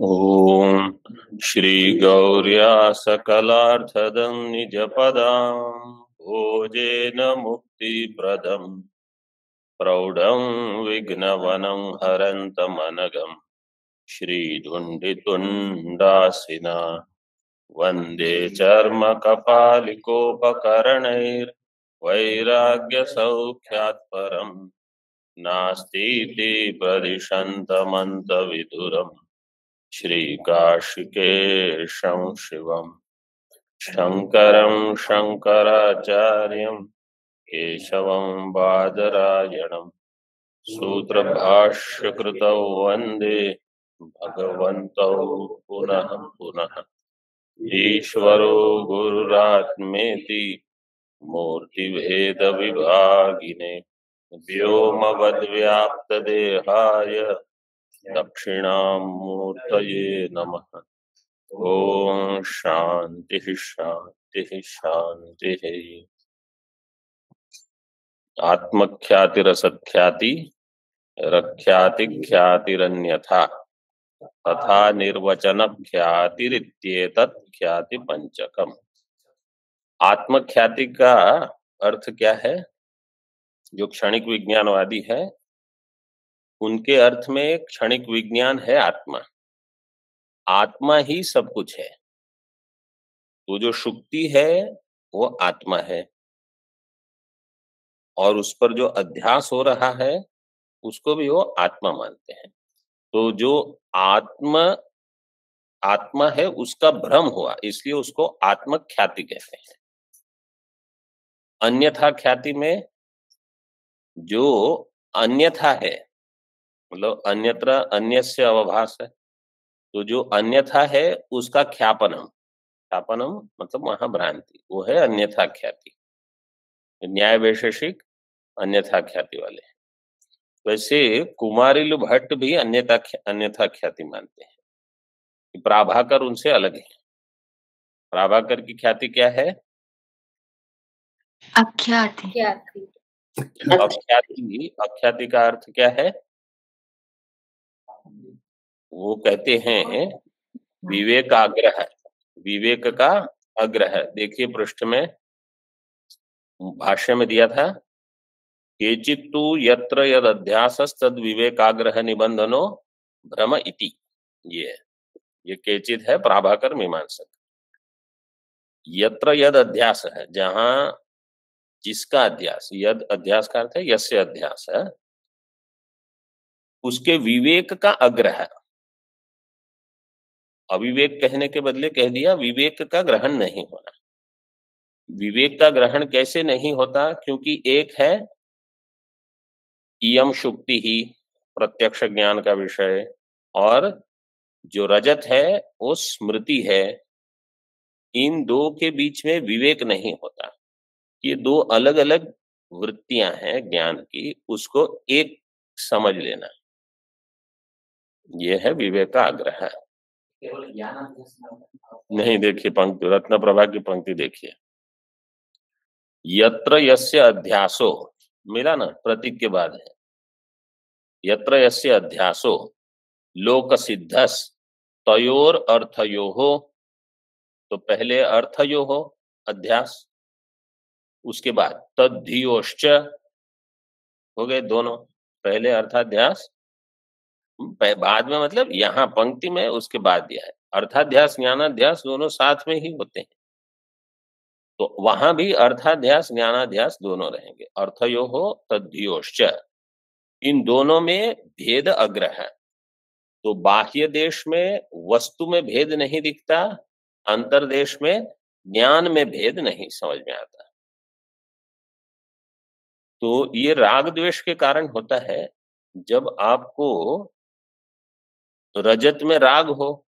ओम श्री गौर्या सकलार्थदं निजपदां भोजेन मुक्तिप्रदं प्रौढं विघ्नवनं हरन्तमनघं श्रीधुण्डितुण्डासिना वन्दे चर्मकपालिकोपकरणैर्वैराग्यसौख्यात् परं नास्तीति प्रदिशन्तमन्तविदुरम् श्रीकाशिकेशं शिवं शङ्करं शङ्कराचार्यं केशवं बादरायणं सूत्रभाष्यकृतौ वन्दे भगवन्तौ पुनः पुनः। ईश्वरो गुरुरात्मेति मूर्तिभेदविभागिने व्योमवद्व्याप्तदेहाय दक्षिणामूर्तये नमः। ओम शांति शांति शांति। आत्मख्यातिरसख्याति रख्याति ख्यातिरन्यथा तथा निर्वचन ख्यातिरित्येतत् ख्याति पंचकम। आत्मख्याति का अर्थ क्या है? जो क्षणिक विज्ञानवादी है उनके अर्थ में क्षणिक विज्ञान है आत्मा। आत्मा ही सब कुछ है। तो जो शुक्ति है वो आत्मा है और उस पर जो अध्यास हो रहा है उसको भी वो आत्मा मानते हैं। तो जो आत्मा है उसका भ्रम हुआ, इसलिए उसको आत्म ख्याति कहते हैं। अन्यथा ख्याति में जो अन्यथा है, मतलब अन्यत्र अन्यस्य अवभास है, तो जो अन्यथा है उसका ख्यापनम, ख्यापनम मतलब महाभ्रांति, वो है अन्यथा ख्याति। न्याय वैशेषिक अन्यथा ख्याति वाले। वैसे कुमारिल भट्ट भी अन्यथा ख्याति मानते हैं। प्राभाकर उनसे अलग है। प्राभाकर की ख्याति क्या है? अख्याति। अख्याति का अर्थ क्या है? वो कहते हैं विवेकाग्रह, विवेक का आग्रह। देखिए पृष्ठ में भाष्य में दिया था, केचित्तु यत्र यद अध्यासस् तद विवेकाग्रह निबंधनो भ्रम इति। ये केचित है प्राभाकर मीमांसक। यत्र यद अध्यास है, जहां जिसका अध्यास, यद अध्यास का अर्थ है यस्य अध्यास है, उसके विवेक का आग्रह। अविवेक कहने के बदले कह दिया विवेक का ग्रहण नहीं होना। विवेक का ग्रहण कैसे नहीं होता? क्योंकि एक है इयम शुक्ति ही प्रत्यक्ष ज्ञान का विषय, और जो रजत है वो स्मृति है। इन दो के बीच में विवेक नहीं होता। ये दो अलग अलग वृत्तियां हैं ज्ञान की, उसको एक समझ लेना, यह है विवेक का आग्रह। नहीं, देखिए पंक्ति, रत्न प्रभा की पंक्ति देखिए, यत्र यस्य अध्यासो, मिला ना, प्रतीक के बाद है, यत्र यस्य अध्यासो लोक सिद्धस तयोर अर्थयो हो। तो पहले अर्थयो हो अध्यास, उसके बाद तद्धियोश्च हो गए दोनों। पहले अर्थाध्यास, बाद में, मतलब यहाँ पंक्ति में उसके बाद दिया है। अर्थाध्यास ज्ञानाध्यास दोनों साथ में ही होते हैं, तो वहां भी अर्थाध्यास ज्ञानाध्यास दोनों रहेंगे। अर्थयो हो तद्धियोश्च, इन दोनों में भेद अग्रह है। तो बाह्य देश में वस्तु में भेद नहीं दिखता, अंतर्देश में ज्ञान में भेद नहीं समझ में आता। तो ये राग द्वेष के कारण होता है। जब आपको रजत में राग हो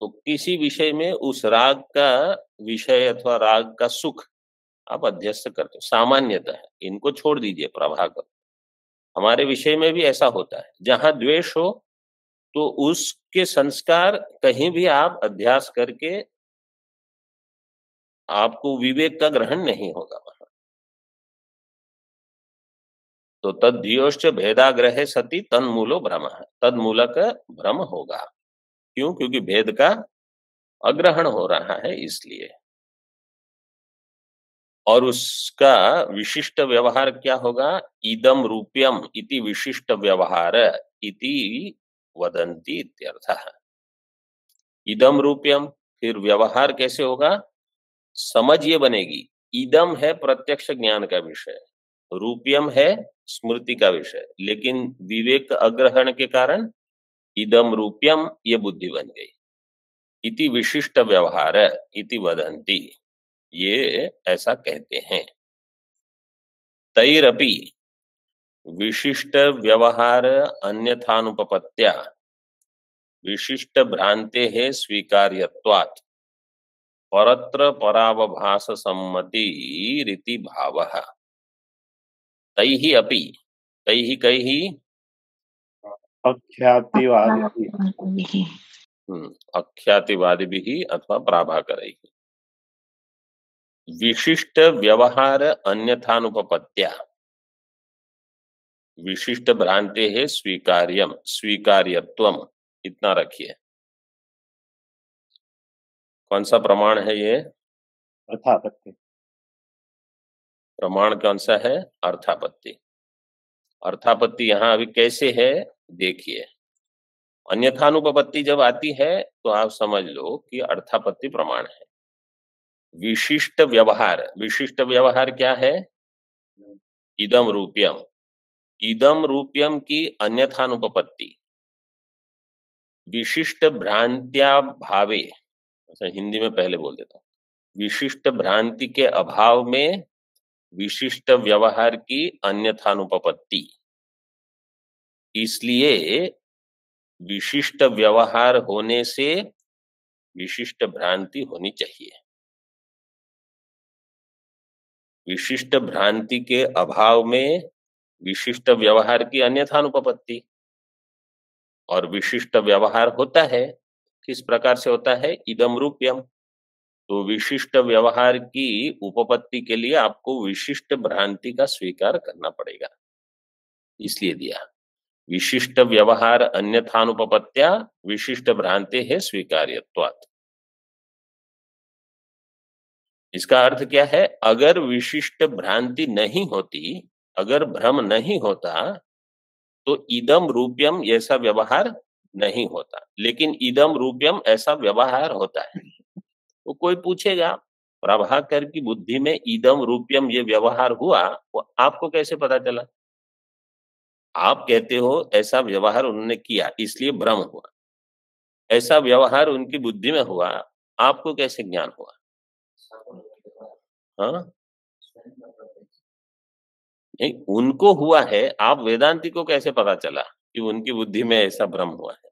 तो किसी विषय में उस राग का विषय अथवा राग का सुख आप अध्यस्त करते हो। सामान्यतः इनको छोड़ दीजिए प्रभाकर, हमारे विषय में भी ऐसा होता है। जहां द्वेष हो तो उसके संस्कार कहीं भी आप अध्यास करके आपको विवेक का ग्रहण नहीं होगा वहां। तो तद्धियोश्च भेदाग्रहे सति तन्मूलो भ्रम, तन्मूलक भ्रम होगा। क्यों? क्योंकि भेद का अग्रहण हो रहा है इसलिए। और उसका विशिष्ट व्यवहार क्या होगा? इदम रूप्यम इति विशिष्ट व्यवहार इति वदन्ति इत्यर्थः। इदम रूप्यम, फिर व्यवहार कैसे होगा? समझ ये बनेगी। इदम है प्रत्यक्ष ज्ञान का विषय, रूप्यम है स्मृति का विषय, लेकिन विवेक अग्रहण के कारण इदम रूप्यम ये बुद्धि बन गई। इति विशिष्ट व्यवहार इति वदन्ति, ये ऐसा कहते हैं। तैरपि विशिष्ट व्यवहार अन्यथानुपपत्त्या विशिष्ट भ्रांते है स्वीकार्यत्वात् परत्र परावभास सम्मति रीति भावः। तैहि अपि, तैहि कैहि अख्यातिवादिभिः अख्यातिवादिभिः अथवा प्राभाकरैः विशिष्ट व्यवहार अन्यथानुपपत्त्या विशिष्ट भ्रांते है स्वीकार्यम स्वीकार्यत्वम, इतना रखिए। कौन सा प्रमाण है ये? अर्थापत्ति। प्रमाण कौन सा है? अर्थापत्ति। अर्थापत्ति यहाँ अभी कैसे है देखिए। अन्यथानुपपत्ति जब आती है तो आप समझ लो कि अर्थापत्ति प्रमाण है। विशिष्ट व्यवहार, विशिष्ट व्यवहार क्या है? इदम रूप्यम, इदम रूप्यम की अन्यथानुपपत्ति विशिष्ट भ्रांत्या भावे, अच्छा हिंदी में पहले बोल देता हूं, विशिष्ट भ्रांति के अभाव में विशिष्ट व्यवहार की अन्यथानुपपत्ति, इसलिए विशिष्ट व्यवहार होने से विशिष्ट भ्रांति होनी चाहिए। विशिष्ट भ्रांति के अभाव में विशिष्ट व्यवहार की अन्यथानुपपत्ति, और विशिष्ट व्यवहार होता है किस प्रकार से होता है? इदम रूप्यम। तो विशिष्ट व्यवहार की उपपत्ति के लिए आपको विशिष्ट भ्रांति का स्वीकार करना पड़ेगा, इसलिए दिया विशिष्ट व्यवहार अन्यथानुपपत्त्या विशिष्ट भ्रांति है स्वीकार्यत्वात्। इसका अर्थ क्या है? अगर विशिष्ट भ्रांति नहीं होती, अगर भ्रम नहीं होता तो इदम रूप्यम ऐसा व्यवहार नहीं होता, लेकिन इदम रूप्यम ऐसा व्यवहार होता है। तो कोई पूछेगा प्रभाकर की बुद्धि में इदम रूप्यम ये व्यवहार हुआ, वो आपको कैसे पता चला? आप कहते हो ऐसा व्यवहार उन्होंने किया इसलिए भ्रम हुआ, ऐसा व्यवहार उनकी बुद्धि में हुआ, आपको कैसे ज्ञान हुआ? हाँ नहीं, उनको हुआ है, आप वेदांती को कैसे पता चला कि उनकी बुद्धि में ऐसा भ्रम हुआ है?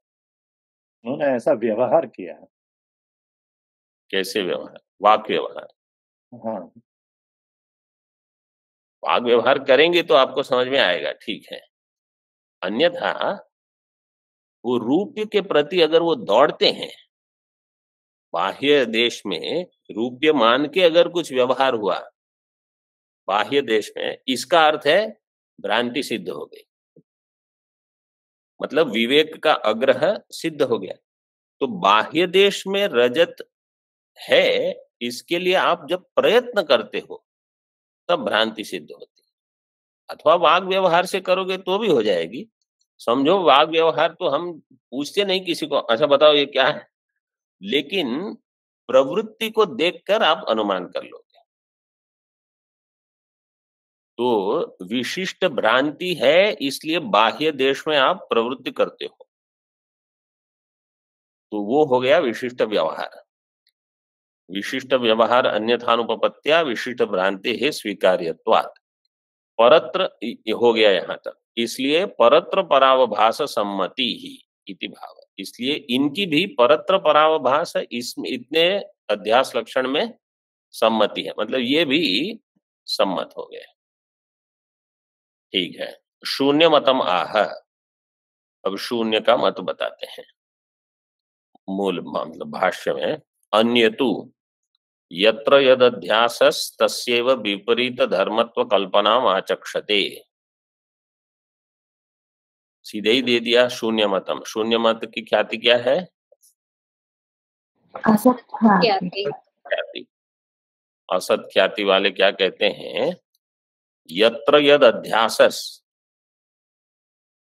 उन्होंने ऐसा व्यवहार किया है। कैसे व्यवहार? वाक व्यवहार। हाँ, वाक व्यवहार करेंगे तो आपको समझ में आएगा, ठीक है। अन्यथा वो रूप के प्रति अगर वो दौड़ते हैं, बाह्य देश में रूप्य मान के अगर कुछ व्यवहार हुआ बाह्य देश में, इसका अर्थ है भ्रांति सिद्ध हो गई, मतलब विवेक का अग्रह सिद्ध हो गया। तो बाह्य देश में रजत है, इसके लिए आप जब प्रयत्न करते हो तब भ्रांति सिद्ध होती है। अथवा वाग व्यवहार से करोगे तो भी हो जाएगी। समझो वाग व्यवहार तो हम पूछते नहीं किसी को, अच्छा बताओ ये क्या है, लेकिन प्रवृत्ति को देखकर आप अनुमान कर लोगे। तो विशिष्ट भ्रांति है इसलिए बाह्य देश में आप प्रवृत्ति करते हो, तो वो हो गया विशिष्ट व्यवहार। विशिष्ट व्यवहार अन्यथानुपपत्त्या विशिष्ट भ्रांति है स्वीकार्यत्वात्। परत्र हो गया यहां तक, इसलिए परत्र परावभास सम्मति ही इति भाव, इसलिए इनकी भी परत्र परावभास इसमें इतने अध्यास लक्षण में सम्मति है, मतलब ये भी सम्मत हो गए। ठीक है, शून्य मतम आह। अब शून्य का मत बताते हैं मूल मतलब भाष्य में। अन्यतु यत्र यदध्यासस् तस्यैव विपरीत धर्मत्व कल्पनाम आचक्षते। सीधे ही दे दिया शून्य मतम। शून्य मत की ख्याति क्या है? असत ख्याति। असत ख्याति वाले क्या कहते हैं, यत्र यद अध्यासस,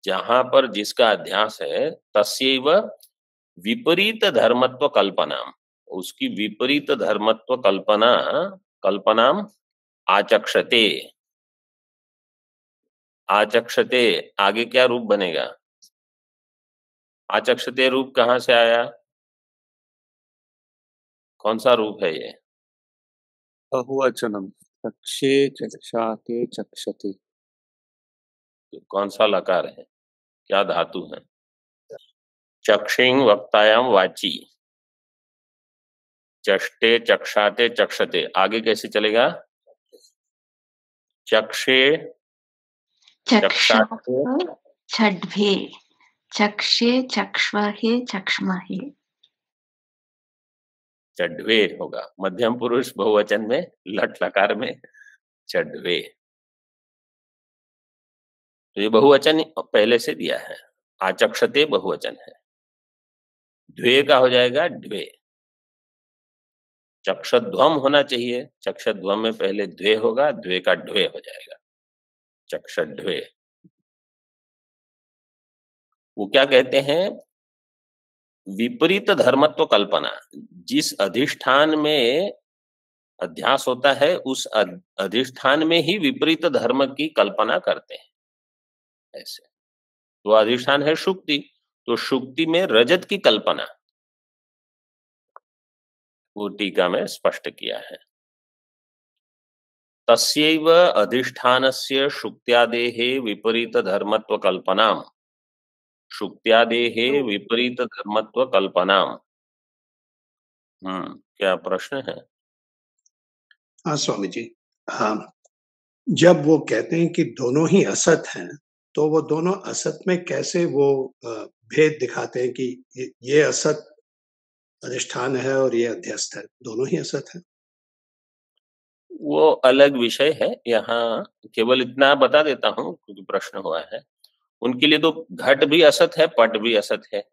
जहां पर जिसका अध्यास है, तस्यैव विपरीत धर्मत्व कल्पना, उसकी विपरीत धर्मत्व कल्पनाम आचक्षते। आचक्षते आगे क्या रूप बनेगा, आचक्षते रूप कहां से आया, कौन सा रूप है ये, बहुवचनम, चक्षे चक्षाते चक्षते। कौन सा लकार है, क्या धातु है, चक्षिंग वक्तायाम वाची, चष्टे चक्षाते चक्षते, आगे कैसे चलेगा, चक्षे चक्षाते छड्भे, चक्षे चक्ष्वहे चक्ष्महे, चड्वे होगा, मध्यम पुरुष बहुवचन में लट लकार में चड्वे। तो ये बहुवचन पहले से दिया है, आचक्षते बहुवचन है, द्वे का हो जाएगा ड्वे, चक्षध्वम होना चाहिए, चक्षध्वम में पहले द्वे होगा, द्वे का ड्वे हो जाएगा, चक्षध्वे। वो क्या कहते हैं, विपरीत धर्मत्व कल्पना, जिस अधिष्ठान में अध्यास होता है उस अधिष्ठान में ही विपरीत धर्म की कल्पना करते हैं। ऐसे तो अधिष्ठान है शुक्ति, तो शुक्ति में रजत की कल्पना, वो टीका में स्पष्ट किया है। तस्यैव अधिष्ठानस्य शुक्त्यादेः विपरीत धर्मत्व कल्पनाम, शुक्त्यादेः विपरीत धर्मत्व कल्पनाम। क्या प्रश्न है? हाँ स्वामी जी, हाँ, जब वो कहते हैं कि दोनों ही असत हैं, तो वो दोनों असत में कैसे वो भेद दिखाते हैं कि ये असत अधिष्ठान है और ये अध्यस्त है, दोनों ही असत है? वो अलग विषय है, यहाँ केवल इतना बता देता हूँ क्योंकि प्रश्न हुआ है। उनके लिए तो घट भी असत है, पट भी असत है,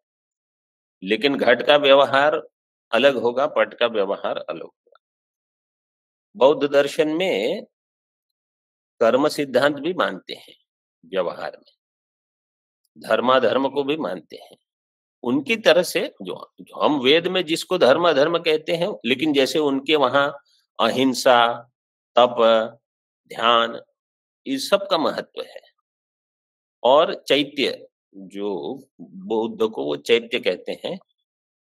लेकिन घट का व्यवहार अलग होगा, पट का व्यवहार अलग होगा। बौद्ध दर्शन में कर्म सिद्धांत भी मानते हैं, व्यवहार में धर्माधर्म को भी मानते हैं। उनकी तरह से जो हम वेद में जिसको धर्म अधर्म कहते हैं, लेकिन जैसे उनके वहां अहिंसा, तप, ध्यान, इस सब का महत्व है। और चैत्य, जो बौद्ध को वो चैत्य कहते हैं,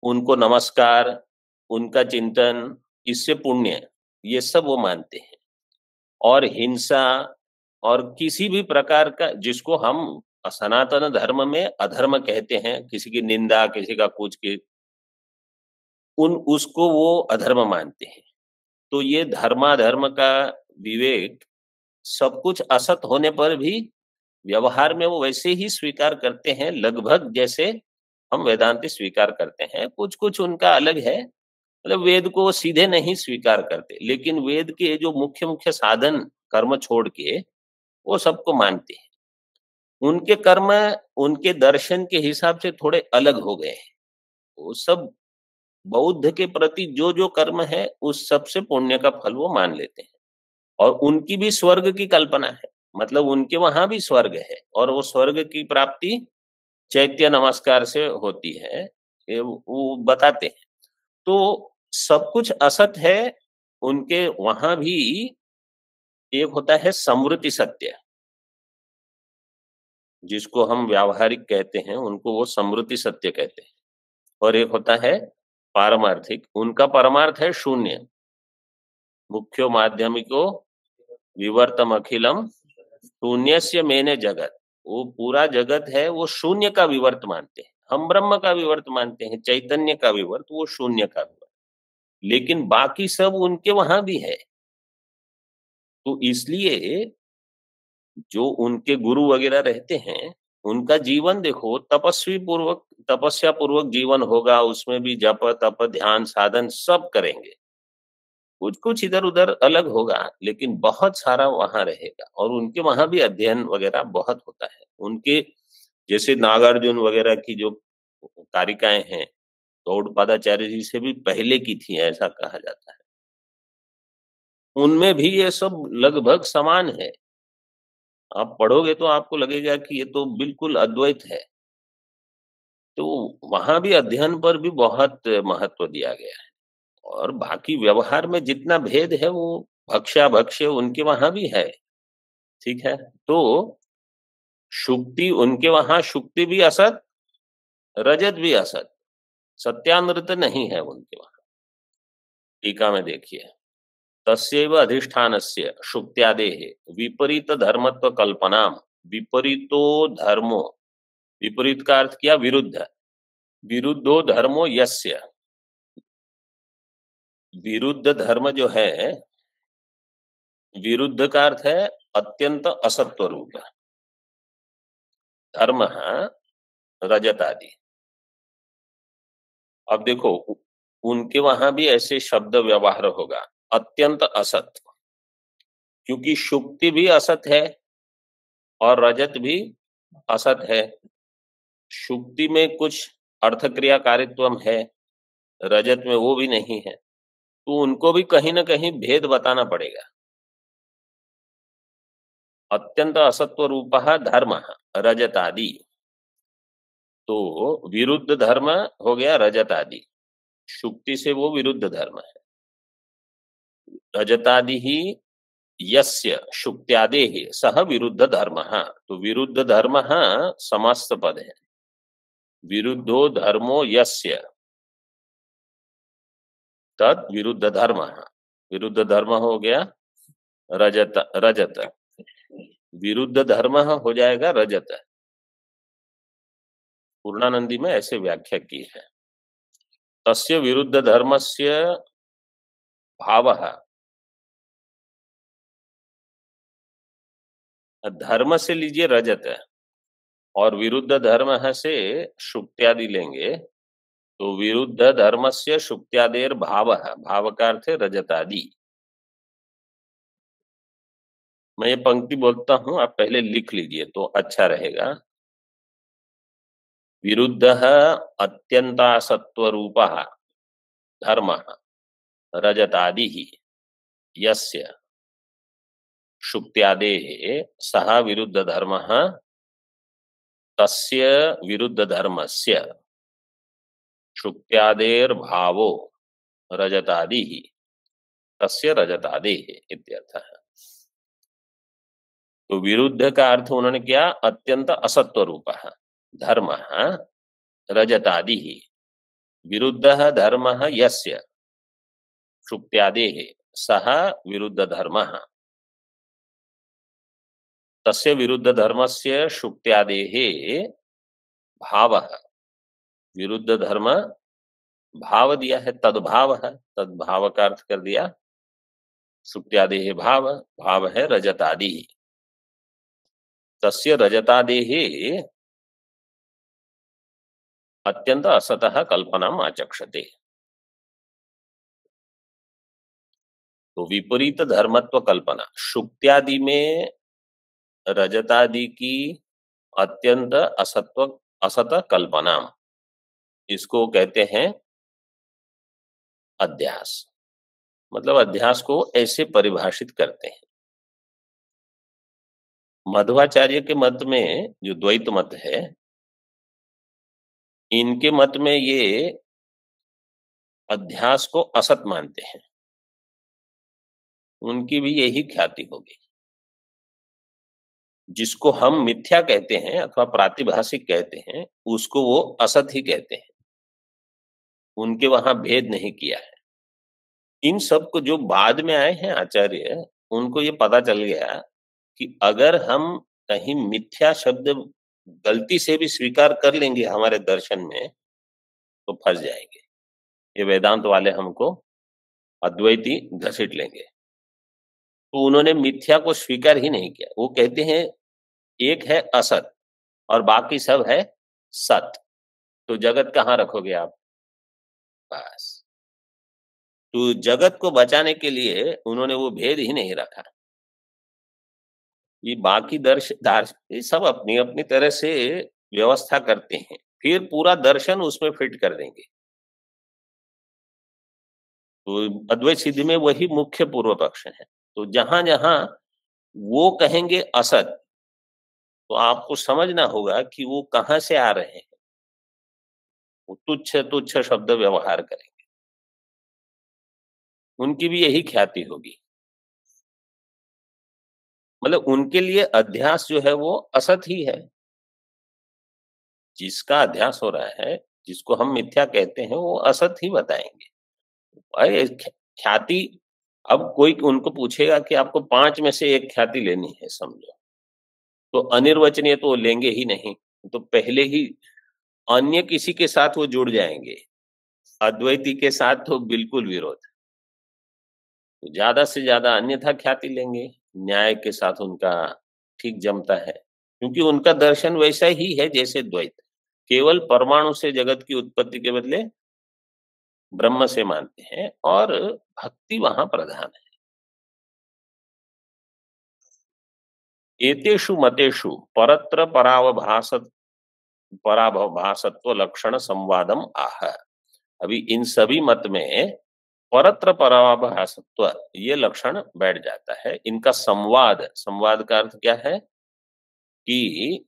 उनको नमस्कार, उनका चिंतन, इससे पुण्य, ये सब वो मानते हैं। और हिंसा और किसी भी प्रकार का, जिसको हम सनातन धर्म में अधर्म कहते हैं, किसी की निंदा, किसी का कुछ की, उसको वो अधर्म मानते हैं। तो ये धर्माधर्म का विवेक सब कुछ असत होने पर भी व्यवहार में वो वैसे ही स्वीकार करते हैं, लगभग जैसे हम वेदांती स्वीकार करते हैं। कुछ कुछ उनका अलग है, मतलब वेद को सीधे नहीं स्वीकार करते, लेकिन वेद के जो मुख्य मुख्य साधन कर्म छोड़ के वो सबको मानते हैं। उनके कर्म उनके दर्शन के हिसाब से थोड़े अलग हो गए हैं। वो सब बौद्ध के प्रति जो जो कर्म है उस सबसे पुण्य का फल वो मान लेते हैं। और उनकी भी स्वर्ग की कल्पना है, मतलब उनके वहां भी स्वर्ग है, और वो स्वर्ग की प्राप्ति चैत्य नमस्कार से होती है, ये वो बताते हैं। तो सब कुछ असत है, उनके वहां भी एक होता है समृति सत्य, जिसको हम व्यावहारिक कहते हैं, उनको वो समृति सत्य कहते हैं। और एक होता है पारमार्थिक, उनका परमार्थ है शून्य, मुख्यो माध्यमिको विवर्तम अखिलम शून्यस्य मेने जगत। वो पूरा जगत है वो शून्य का विवर्त मानते हैं, हम ब्रह्म का विवर्त मानते हैं, चैतन्य का विवर्त, वो शून्य का विवर्त, लेकिन बाकी सब उनके वहां भी है। तो इसलिए जो उनके गुरु वगैरह रहते हैं, उनका जीवन देखो, तपस्वी पूर्वक, तपस्या पूर्वक जीवन होगा, उसमें भी जप तप ध्यान साधन सब करेंगे। कुछ कुछ इधर उधर अलग होगा, लेकिन बहुत सारा वहां रहेगा। और उनके वहां भी अध्ययन वगैरह बहुत होता है। उनके जैसे नागार्जुन वगैरह की जो कारिकाएं हैं, गौड़पादाचार्य जी से भी पहले की थी, ऐसा कहा जाता है। उनमें भी ये सब लगभग समान है। आप पढ़ोगे तो आपको लगेगा कि ये तो बिल्कुल अद्वैत है। तो वहां भी अध्ययन पर भी बहुत महत्व दिया गया है, और बाकी व्यवहार में जितना भेद है वो भक्ष्या भक्ष्य उनके वहां भी है। ठीक है, तो शुक्ति उनके वहां, शुक्ति भी असत, रजत भी असत, सत्यानृत नहीं है उनके वहां। टीका में देखिए, तस्यैव अधिष्ठानस्य शुक्त्यादेः विपरीत धर्मत्व कल्पनाम विपरीतो धर्मो, विपरीत का अर्थ किया विरुद्ध, विरुद्धो धर्मो यस्य, विरुद्ध धर्म जो है, विरुद्ध का अर्थ है अत्यंत असत्व रूप धर्म रजत आदि। अब देखो उनके वहां भी ऐसे शब्द व्यवहार होगा, अत्यंत असत, क्योंकि शुक्ति भी असत है और रजत भी असत है। शुक्ति में कुछ अर्थ क्रियाकारित्व है, रजत में वो भी नहीं है, तो उनको भी कहीं ना कहीं भेद बताना पड़ेगा। अत्यंत असत्व रूप धर्म रजत आदि, तो विरुद्ध धर्म हो गया रजत आदि, शुक्ति से वो विरुद्ध धर्म है। रजतादि ही यस्य शुक्त्यादेः सह विरुद्ध धर्म, तो विरुद्ध धर्म समस्त पद है। विरुद्धो धर्मो यस्य तद विरुद्ध धर्म, विरुद्ध धर्म हो गया रजत, रजत विरुद्ध धर्म हो जाएगा रजत। पूर्णानंदी में ऐसे व्याख्या की है। तस्य विरुद्ध धर्मस्य भावः, धर्म से लीजिए रजत और विरुद्ध धर्म से शुक्त्यादि लेंगे, तो विरुद्ध धर्मस्य शुक्त्यादेर भाव, भाव का अर्थ है रजतादि। मैं ये पंक्ति बोलता हूं, आप पहले लिख लीजिए तो अच्छा रहेगा। विरुद्ध अत्यंतासत्व रूप धर्म रजतादि यस्य शुक्त्यादेः सह विरुद्ध धर्म तस्य विरुद्ध धर्मस्य शुक्त्यादेर भावो रजतादि तस्य रजतादेः इत्यर्थः। तो विरुद्ध का अर्थ उन्होंने किया अत्यंत असत्व रूप धर्म रजतादि, विरुद्ध धर्म यस्य शुक्त्यादेः सह विरुद्ध धर्म तस्य विरुद्ध धर्मस्य शुक्त्यादेः भाव, विरुद्ध धर्म भाव दिया है, तद्भाव है, तद्भाव का अर्थ कर दिया शुक्त्यादेः भाव, भाव है रजतादि। तस्य रजतादेः अत्यंत असतः कल्पनाम आचक्षते, तो विपरीत धर्मत्व कल्पना, शुक्त्यादि में रजतादि की अत्यंत असत्व असत कल्पना, इसको कहते हैं अध्यास। मतलब अध्यास को ऐसे परिभाषित करते हैं। मध्वाचार्य के मत में जो द्वैत मत है, इनके मत में ये अध्यास को असत मानते हैं, उनकी भी यही ख्याति होगी। जिसको हम मिथ्या कहते हैं अथवा प्रातिभाषिक कहते हैं, उसको वो असत ही कहते हैं, उनके वहां भेद नहीं किया है। इन सब को जो बाद में आए हैं आचार्य, उनको ये पता चल गया कि अगर हम कहीं मिथ्या शब्द गलती से भी स्वीकार कर लेंगे हमारे दर्शन में, तो फंस जाएंगे। ये वेदांत वाले हमको अद्वैती घसीट लेंगे। तो उन्होंने मिथ्या को स्वीकार ही नहीं किया। वो कहते हैं एक है असत और बाकी सब है सत, तो जगत कहाँ रखोगे आप? बस, तो जगत को बचाने के लिए उन्होंने वो भेद ही नहीं रखा। ये बाकी दार्शनिक सब अपनी अपनी तरह से व्यवस्था करते हैं, फिर पूरा दर्शन उसमें फिट कर देंगे। तो अद्वैत सिद्धि में वही मुख्य पूर्व पक्ष है। तो जहां जहां वो कहेंगे असत, तो आपको समझना होगा कि वो कहां से आ रहे हैं। वो तुच्छ तुच्छ शब्द व्यवहार करेंगे, उनकी भी यही ख्याति होगी। मतलब उनके लिए अध्यास जो है वो असत ही है। जिसका अध्यास हो रहा है, जिसको हम मिथ्या कहते हैं, वो असत ही बताएंगे। अरे ख्याति, अब कोई उनको पूछेगा कि आपको 5 में से एक ख्याति लेनी है समझो, तो अनिर्वचनीय तो लेंगे ही नहीं, तो पहले ही अन्य किसी के साथ वो जुड़ जाएंगे। अद्वैती के साथ तो बिल्कुल विरोध, तो ज्यादा से ज्यादा अन्यथा ख्याति लेंगे। न्याय के साथ उनका ठीक जमता है, क्योंकि उनका दर्शन वैसा ही है जैसे द्वैत, केवल परमाणु से जगत की उत्पत्ति के बदले ब्रह्म से मानते हैं, और भक्ति वहां प्रधान है। एतेषु mateषु परत्र पराभासत्व लक्षण संवादम आह। अभी इन सभी मत में परत्र पराभासत्व ये लक्षण बैठ जाता है। इनका संवाद, संवाद का अर्थ क्या है कि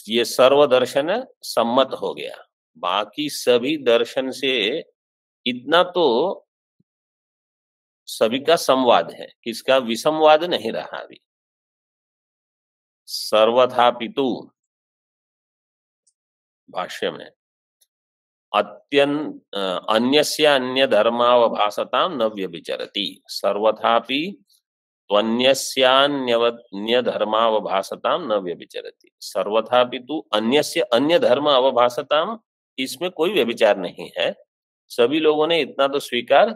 ये सर्वदर्शन सम्मत हो गया, बाकी सभी दर्शन से इतना तो सभी का संवाद है, किसका विसंवाद नहीं रहा। अभी सर्वथापितु भाष्य में अन्यस्य अन्य धर्मावभासताम न व्यभिचरति, सर्वथापि त्वन्यस्यान्य धर्मावभासताम न व्यभिचरति। सर्वथापि तु अन्यस्य अन्य धर्म अवभासताम, इसमें कोई व्यभिचार नहीं है। सभी लोगों ने इतना तो स्वीकार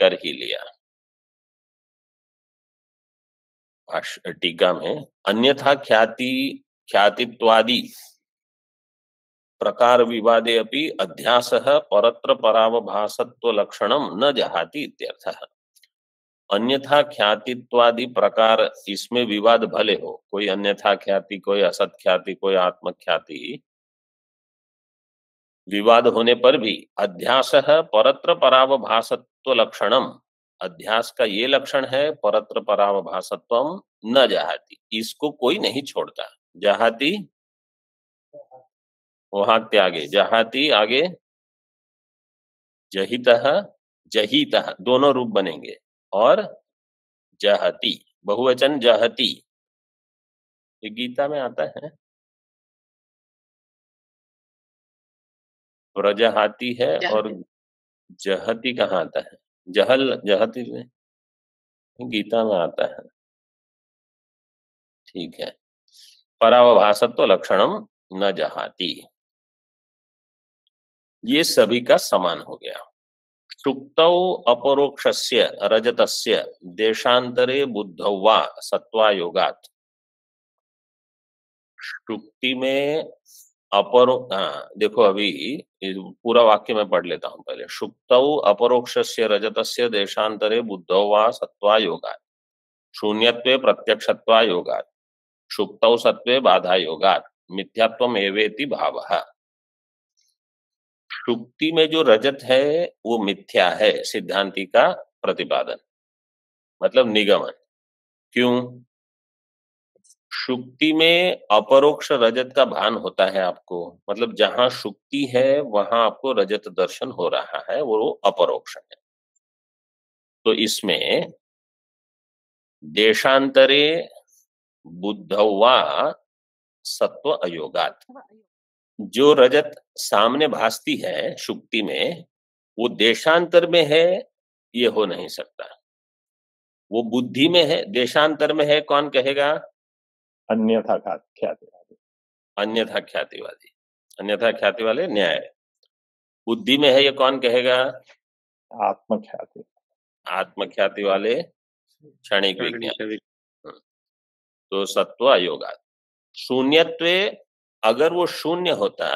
कर ही लिया। टीका में अन्यथा ख्यातित्वादि प्रकार विवादे अपि अध्यासः परत्र परावभासत्व लक्षणम न जहाति इत्यर्थः। अन्यथा ख्यातित्वादि प्रकार, इसमें विवाद भले हो, कोई अन्यथा ख्याति, कोई असत ख्याति, कोई आत्म ख्याति, विवाद होने पर भी अध्यासः परत्र परावभासत्व लक्षणम, अध्यास का ये लक्षण है परत्र परावभासत्वम न जहाति, इसको कोई नहीं छोड़ता। जहाति वहां त्यागे, जहाति आगे जहितः जहितः दोनों रूप बनेंगे, और जहति बहुवचन जहति, ये गीता में आता है। प्रजहाति है और जहति कहाँ आता है? जहल जहति में गीता में आता है। ठीक है, परावभासत्व लक्षणम न जहाति, ये सभी का समान हो गया। सुक्तौ अपरोक्षस्य रजतस्य देशांतरे बुद्धौ वा सत्वायोगात्। सुक्ति में देखो अभी पूरा वाक्य में पढ़ लेता हूं पहले। सुक्तौ अपरोक्षस्य रजतस्य देशांतरे बुद्धौ वा सत्वायोगात् शून्यत्वे प्रत्यक्षत्वायोगात् सुक्तौ सत्वे बाधा योगात् मिथ्यात्वम एवेति भावः। सुक्ति में जो रजत है वो मिथ्या है, सिद्धांति का प्रतिपादन, मतलब निगमन। क्यों? सुक्ति में अपरोक्ष रजत का भान होता है आपको, मतलब जहां सुक्ति है वहां आपको रजत दर्शन हो रहा है, वो अपरोक्ष है। तो इसमें देशांतरे बुद्धवा सत्व अयोगात, जो रजत सामने भासती है सुक्ति में, वो देशांतर में है, ये हो नहीं सकता। वो बुद्धि में है, देशांतर में है, कौन कहेगा? अन्यथा ख्यातिवादी, अन्यथा ख्यातिवादी, अन्यथा ख्याति वाले न्याय। बुद्धि में है, ये कौन कहेगा? आत्मख्याति, आत्मख्याति वाले क्षणिक विज्ञान। तो सत्व अयोगात। शून्यत्वे, अगर वो शून्य होता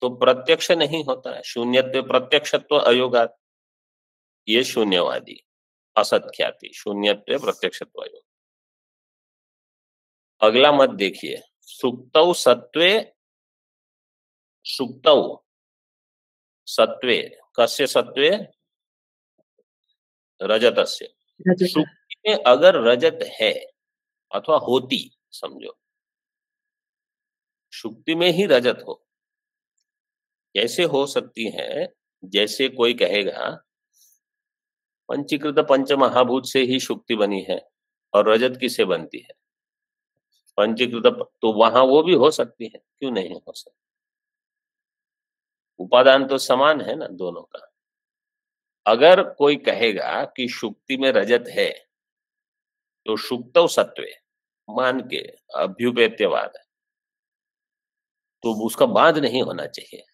तो प्रत्यक्ष नहीं होता। शून्यत्वे प्रत्यक्षत्व अयोगात, ये शून्यवादी असत ख्याति, शून्यत्वे प्रत्यक्षत्व अयोग। अगला मत देखिए, सुक्तौ सत्वे, सुक्तौ सत्वे, कस्य सत्वे? रजतस्य। रजत शुक्ति में अगर रजत है अथवा होती, समझो शुक्ति में ही रजत हो, कैसे हो सकती है? जैसे कोई कहेगा पंचीकृत पंच महाभूत से ही शुक्ति बनी है और रजत किससे बनती है? पंचीकृत, तो वहां वो भी हो सकती है, क्यों नहीं हो सकती? उपादान तो समान है ना दोनों का। अगर कोई कहेगा कि शुक्ति में रजत है तो शुक्तौ सत्वे मान के अभ्युपेत्यवाद है, तो उसका बाद नहीं होना चाहिए।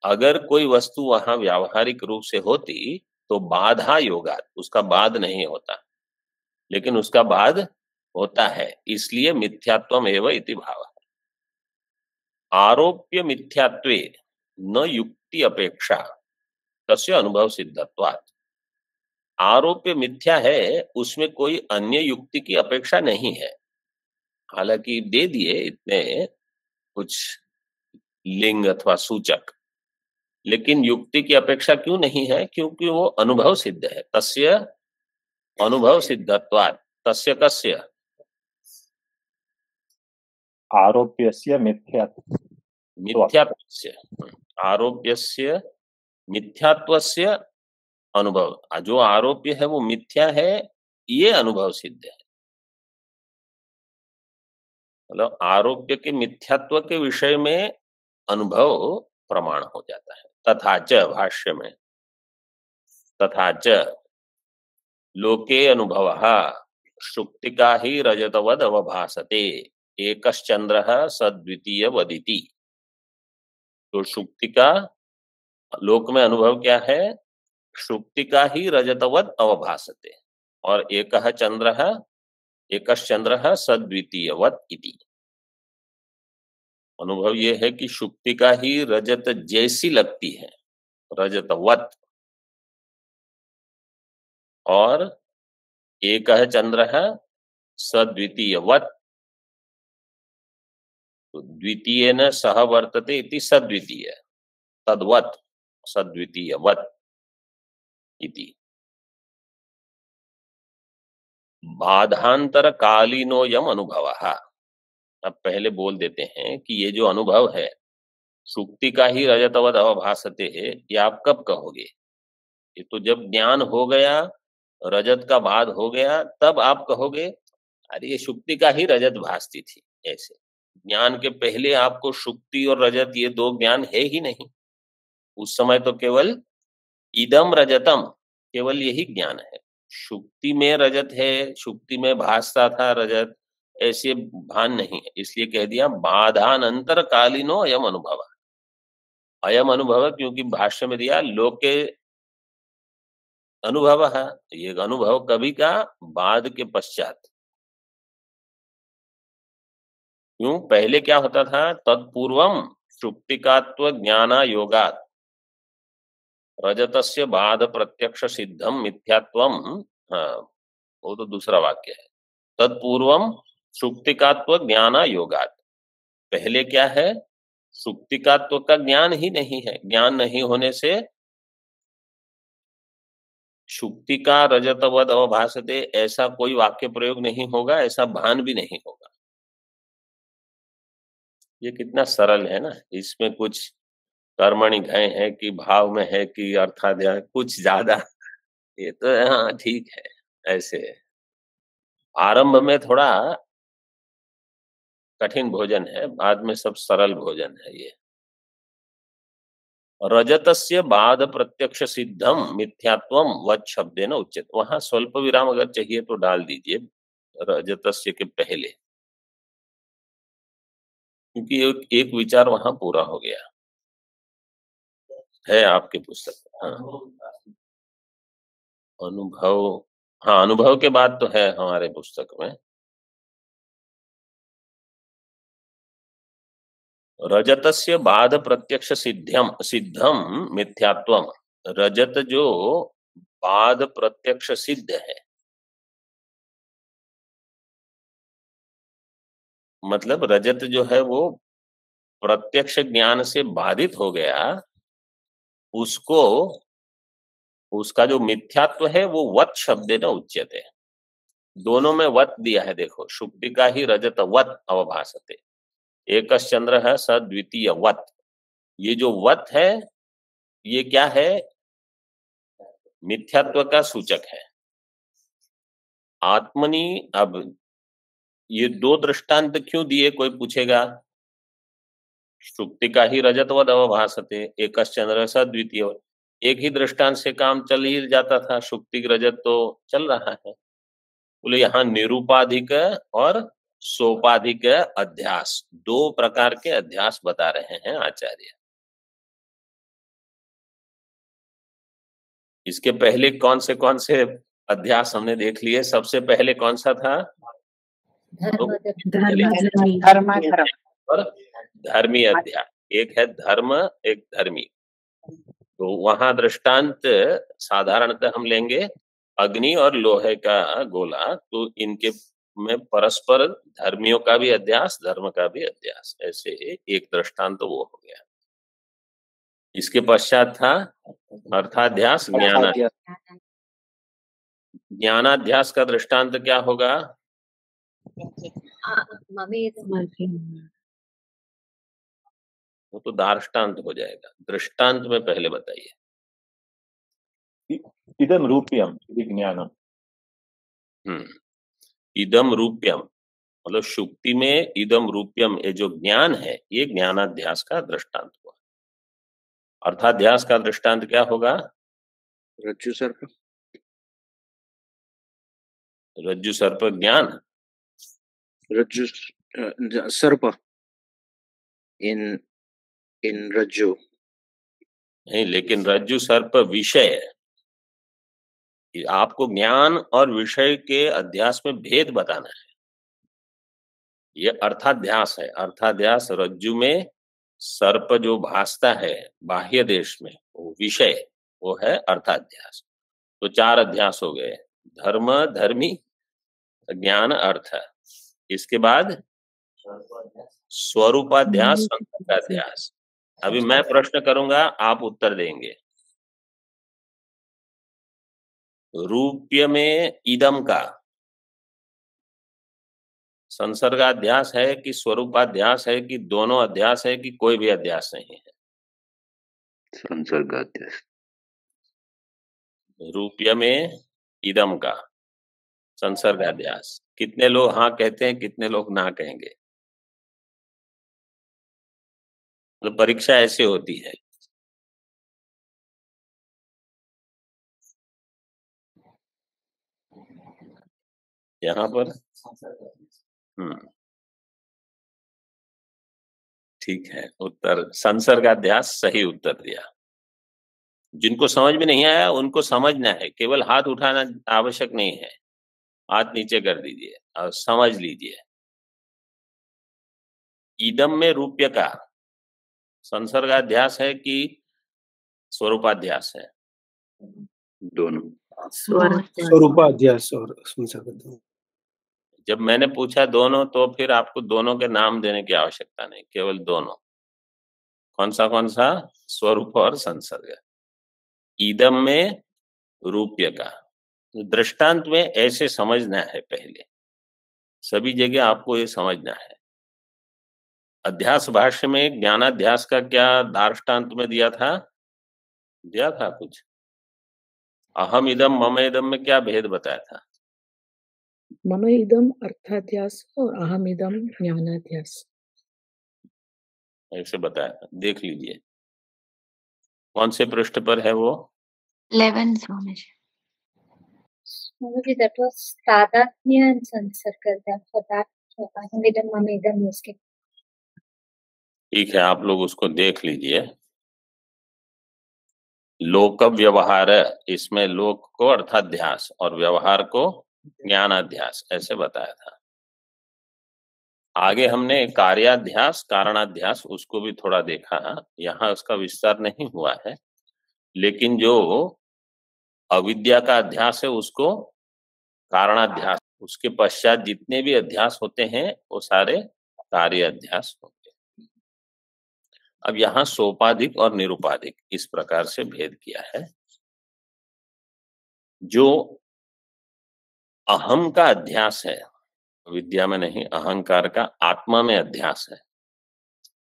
अगर कोई वस्तु वहां व्यावहारिक रूप से होती तो बाधा योगात, उसका बाद नहीं होता, लेकिन उसका बाद होता है, इसलिए मिथ्यात्वम एव इति भाव। आरोप्य मिथ्यात्वे न युक्ति अपेक्षा तस्य अनुभव सिद्धत्वात्। आरोप्य मिथ्या है, उसमें कोई अन्य युक्ति की अपेक्षा नहीं है। हालांकि दे दिए इतने कुछ लिंग अथवा सूचक, लेकिन युक्ति की अपेक्षा क्यों नहीं है? क्योंकि वो अनुभव सिद्ध है। तस्य अनुभव सिद्धत्वात्, तस्य कस्य? आरोप्यस्य मिथ्यात्वस्य, आरोप्यस्य मिथ्यात्वस्य अनुभव। जो आरोप्य है वो मिथ्या है, ये अनुभव सिद्ध है। मतलब आरोप्य के मिथ्यात्व के विषय में अनुभव प्रमाण हो जाता है। तथा च, भाष्य में तथा च लोके अनुभवः शुक्तिका ही रजतवद अवभासते एकश्चंद्रः सद्वितीय वदिति। तो शुक्तिका, लोक में अनुभव क्या है? शुक्तिका ही रजतवद अवभासते, और एकः चंद्रः, एकश्चंद्रः सद्वितीयवत् इति। अनुभव ये है कि शुक्तिका ही रजत जैसी लगती है, रजतवत, और एकः चंद्रः सद्वितीयवत्, द्वितीयेन सह वर्तते इति सद्वितीय, तद्वत् सद्वितीयवत् इति। बाधांतर कालीनोयम अनुभवः। अब पहले बोल देते हैं कि ये जो अनुभव है शुक्ति का ही रजतवद अवभासते है, ये आप कब कहोगे? ये तो जब ज्ञान हो गया, रजत का बाद हो गया, तब आप कहोगे अरे ये शुक्ति का ही रजत भासती थी। ऐसे ज्ञान के पहले आपको शुक्ति और रजत ये दो ज्ञान है ही नहीं। उस समय तो केवल इदम रजतम, केवल यही ज्ञान है। शुक्ति में रजत है, शुक्ति में भासता था रजत, ऐसे भान नहीं है। इसलिए कह दिया बाधानंतर कालीनो अयम अनुभव। अयम अनुभव क्योंकि भाष्य में दिया लोके अनुभव है, ये अनुभव कभी का? बाद के पश्चात। क्यों? पहले क्या होता था? तत्पूर्वम शुक्तिकात्व ज्ञाना योगात रजतस्य बाद प्रत्यक्ष सिद्धम मिथ्यात्वम। हाँ, वो तो दूसरा वाक्य है। तत्पूर्वम शुक्तिकात्व ज्ञाना योगात। पहले क्या है? शुक्तिकात्व का ज्ञान ही नहीं है। ज्ञान नहीं होने से शुक्ति का रजतवद अवभासते ऐसा कोई वाक्य प्रयोग नहीं होगा, ऐसा भान भी नहीं होगा। ये कितना सरल है ना। इसमें कुछ कर्मणि घय है कि भाव में है कि अर्थाध्याय, कुछ ज्यादा ये तो हाँ ठीक है। ऐसे आरंभ में थोड़ा कठिन भोजन है, बाद में सब सरल भोजन है। ये रजतस्य बाद प्रत्यक्ष सिद्धम मिथ्यात्वम वत् शब्देन उच्यते। वहां स्वल्प विराम अगर चाहिए तो डाल दीजिए रजतस्य के पहले, क्योंकि एक विचार वहां पूरा हो गया है आपके पुस्तक में। हाँ, अनुभव, हाँ अनुभव के बाद तो है हमारे पुस्तक में। रजतस्य बाद प्रत्यक्ष सिद्धम मिथ्यात्वम। रजत जो बाद प्रत्यक्ष सिद्ध है, मतलब रजत जो है वो प्रत्यक्ष ज्ञान से बाधित हो गया, उसको उसका जो मिथ्यात्व है वो वत शब्द न उच्यते, दोनों में वत दिया है। देखो शुक्तिका ही रजत वत अवभासते, एकश्चंद्र है स द्वितीय वत। ये जो वत है ये क्या है? मिथ्यात्व का सूचक है। आत्मनि, अब ये दो दृष्टांत क्यों दिए कोई पूछेगा? शुक्तिका ही रजतवद अवभासते, एकश्चंद्र स द्वितीय। एक ही दृष्टांत से काम चल ही जाता था, शुक्तिक रजत तो चल रहा है। बोले यहाँ निरूपाधिक और सोपाधिक अध्यास, दो प्रकार के अध्यास बता रहे हैं आचार्य। इसके पहले कौन से अध्यास हमने देख लिए? सबसे पहले कौन सा था? और धर्मी अध्यास। एक है धर्म, एक धर्मी। तो वहां दृष्टांत साधारणतः हम लेंगे अग्नि और लोहे का गोला, तो इनके में परस्पर धर्मियों का भी अध्यास, धर्म का भी अध्यास, ऐसे एक दृष्टांत तो वो हो गया। इसके पश्चात था अर्थाध्यास, ज्ञानाध्यास। ज्ञानाध्यास का दृष्टांत क्या होगा? वो तो दार्ष्टान्त हो जाएगा, दृष्टांत में पहले बताइए। इदम रूप्यम ज्ञानम। इदम रूप्यम मतलब शुक्ति में इदम रूप्यम, ये जो ज्ञान है ये ज्ञानाध्यास का दृष्टांत हुआ। अर्थाध्यास का दृष्टांत क्या होगा? रज्जु सर्प। रज्जु सर्प ज्ञान, रज्जु सर्प इन रज्जु नहीं, लेकिन रज्जु सर्प विषय, आपको ज्ञान और विषय के अध्यास में भेद बताना है। ये अर्थाध्यास है। अर्थाध्यास रज्जु में सर्प जो भासता है बाह्य देश में, वो विषय, वो है अर्थाध्यास। तो चार अध्यास हो गए, धर्म, धर्मी, ज्ञान, अर्थ। इसके बाद स्वरूपाध्यास, संसर्गाध्यास। अभी मैं प्रश्न करूंगा, आप उत्तर देंगे। रूप्य में इदम का संसर्गाध्यास है कि स्वरूपाध्यास है कि दोनों अध्यास है कि कोई भी अध्यास नहीं है? संसर्गाध्यास। रूप्य में इदम का संसर्गाध्यास। कितने लोग हाँ कहते हैं, कितने लोग ना कहेंगे? तो परीक्षा ऐसे होती है। यहाँ पर ठीक है, उत्तर संसर्गाध्यास सही उत्तर दिया। जिनको समझ में नहीं आया उनको समझना है, केवल हाथ उठाना आवश्यक नहीं है। हाथ नीचे कर दीजिए और समझ लीजिए। इदम में रूप्य का संसर्गाध्यास है कि स्वरूपाध्यास है? दोनों। स्वरूपाध्यास और संसर्ग। जब मैंने पूछा दोनों, तो फिर आपको दोनों के नाम देने की आवश्यकता नहीं, केवल दोनों। कौन सा? स्वरूप और संसर्ग। इदम में रूप्य का दृष्टांत में ऐसे समझना है। पहले सभी जगह आपको ये समझना है। अध्यास भाष्य में ज्ञानाध्यास का क्या दृष्टांत में दिया था कुछ? अहम इदम मम इदम में क्या भेद बताया था? मम इदम अर्थाध्यास और अहम इदम ज्ञानाध्यास ऐसे बताया था, देख लीजिए। कौन से पृष्ठ पर है वो? 11 Swami ji. Swamiji, that was Tadatnya and Sansarga. For that, Ahamidam, Mamidam was given. ठीक है, आप लोग उसको देख लीजिए। लोक व्यवहार, इसमें लोक को अर्थाध्यास और व्यवहार को ज्ञानाध्यास ऐसे बताया था। आगे हमने कार्याध्यास, कारणाध्यास उसको भी थोड़ा देखा। यहाँ उसका विस्तार नहीं हुआ है, लेकिन जो अविद्या का अध्यास है उसको कारणाध्यास, उसके पश्चात जितने भी अध्यास होते हैं वो सारे कार्य अध्यास होते हैं। अब यहाँ सोपाधिक और निरूपाधिक इस प्रकार से भेद किया है। जो अहम का अध्यास है, विद्या में नहीं, अहंकार का आत्मा में अध्यास है,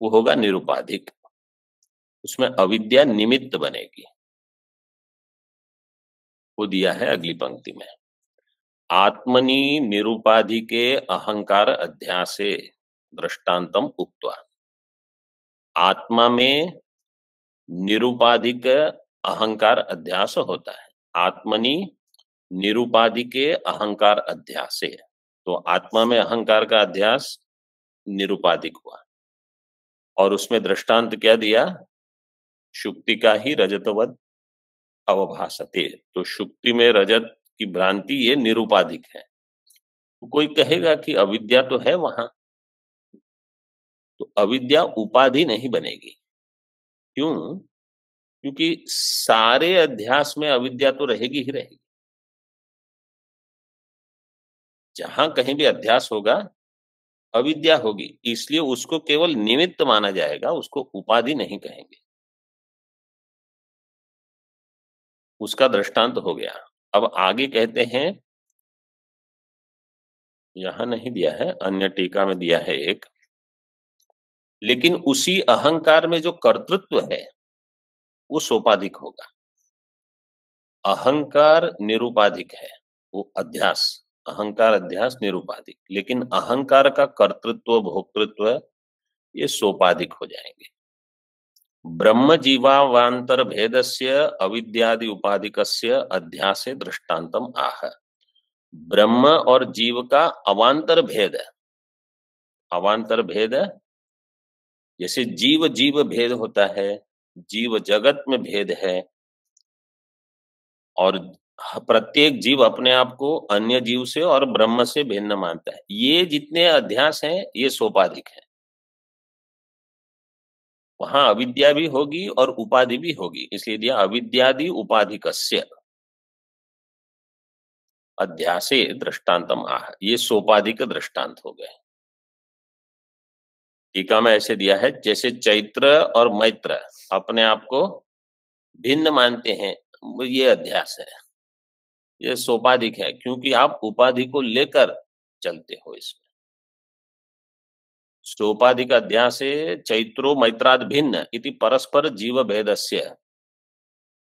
वो होगा निरुपाधिक। उसमें अविद्या निमित्त बनेगी। वो दिया है अगली पंक्ति में, आत्मनि निरुपाधिके अहंकार अध्यासे दृष्टांतम उक्त्वा। आत्मा में निरुपाधिक अहंकार अध्यास होता है। आत्मनि निरुपाधिके अहंकार अध्यासे, तो आत्मा में अहंकार का अध्यास निरुपाधिक हुआ। और उसमें दृष्टांत क्या दिया? शुक्ति का ही रजतवद अवभासते, तो शुक्ति में रजत की भ्रांति ये निरुपाधिक है। तो कोई कहेगा कि अविद्या तो है वहां, तो अविद्या उपाधि नहीं बनेगी। क्यों? क्योंकि सारे अध्यास में अविद्या तो रहेगी ही रहेगी। जहां कहीं भी अध्यास होगा अविद्या होगी, इसलिए उसको केवल निमित्त माना जाएगा, उसको उपाधि नहीं कहेंगे। उसका दृष्टांत हो गया। अब आगे कहते हैं, यहां नहीं दिया है, अन्य टीका में दिया है एक, लेकिन उसी अहंकार में जो कर्तृत्व है वो सोपाधिक होगा। अहंकार निरुपाधिक है, वो अध्यास, अहंकार अध्यास निरुपाधिक, लेकिन अहंकार का कर्तृत्व भोक्तृत्व ये सोपाधिक हो जाएंगे। ब्रह्म जीवावांतर भेदस्य अविद्यादि उपाधिकस्य अध्यासे दृष्टांतम आह। ब्रह्म और जीव का अवांतर भेद, अवांतर भेद जैसे जीव जीव भेद होता है, जीव जगत में भेद है, और प्रत्येक जीव अपने आप को अन्य जीव से और ब्रह्म से भिन्न मानता है। ये जितने अध्यास हैं ये सोपाधिक है। वहां अविद्या भी होगी और उपाधि भी होगी, इसलिए दिया अविद्यादि उपाधिकस्य अध्यासे दृष्टांतम आह। ये सोपाधिक दृष्टांत हो गए। टीका में ऐसे दिया है, जैसे चैत्र और मैत्र अपने आप को भिन्न मानते हैं, ये अध्यास है, ये सोपाधिक है, क्योंकि आप उपाधि को लेकर चलते हो। इसमें सोपाधिक अध्यासे चैत्रो मैत्राद भिन्न इति परस्पर जीव भेदस्य।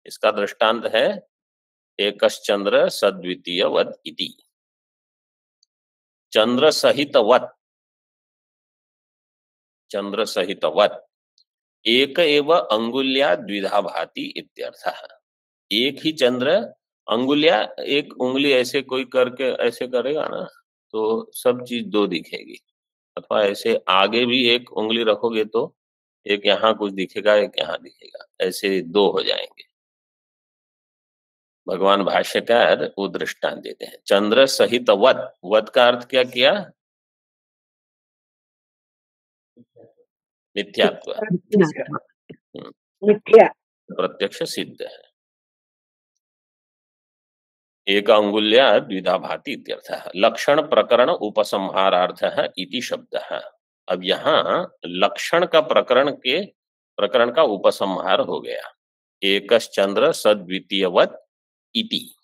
इसका दृष्टांत है एकश्चंद्र सद्वितीय वद इति। चंद्र सहितवत, चंद्र सहितवत एक एव अंगुल्या द्विधा भाति इत्यर्थः। एक ही चंद्र, अंगुल्या एक उंगली ऐसे कोई करके ऐसे करेगा ना तो सब चीज दो दिखेगी, अथवा ऐसे आगे भी एक उंगली रखोगे तो एक यहाँ कुछ दिखेगा, एक यहाँ दिखेगा, ऐसे दो हो जाएंगे। भगवान भाष्यकार वो दृष्टांत देते हैं, चंद्र सहित वत। वत का अर्थ क्या किया? मिथ्यात्व, मिथ्या प्रत्यक्ष सिद्ध है। एक अंगुल्या द्विधा भाति इत्यर्थः। लक्षण प्रकरण उपसंहारार्थः इति शब्दः। अब यहाँ लक्षण का प्रकरण का उपसंहार हो गया। एकश्चंद्र सद्वितीयवत इति,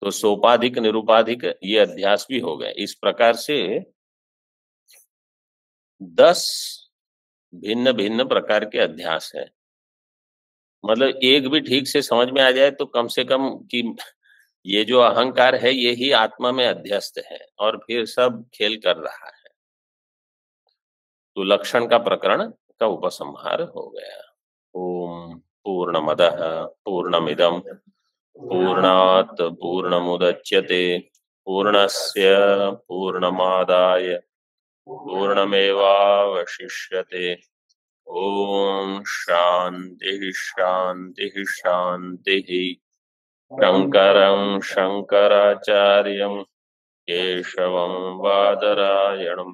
तो सोपाधिक निरुपाधिक ये अध्यास भी हो गए। इस प्रकार से 10 भिन्न भिन्न प्रकार के अध्यास है। मतलब एक भी ठीक से समझ में आ जाए तो कम से कम कि ये जो अहंकार है ये ही आत्मा में अध्यस्त है और फिर सब खेल कर रहा है। तो लक्षण का प्रकरण का उपसंहार हो गया। ओम पूर्णमदः पूर्णमिदं पूर्णात् पूर्णमुदच्यते पूर्णस्य पूर्णमादाय पूर्णमेवावशिष्यते। ओम शांति शांति शांति। शंकरं शंकराचार्यं केशवं बादरायणं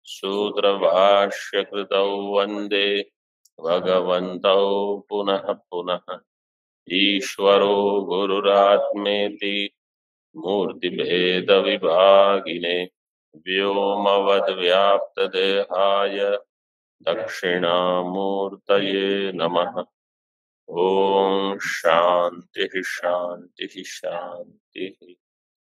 सूत्रभाष्यकृतौ वन्दे भगवन्तौ पुनः पुनः। ईश्वरो गुरुरात्मेति मूर्तिभेदविभागिने व्योमवद्व्याप्तदेहाय दक्षिणामूर्तये नमः। ओम शांति शांति शांति।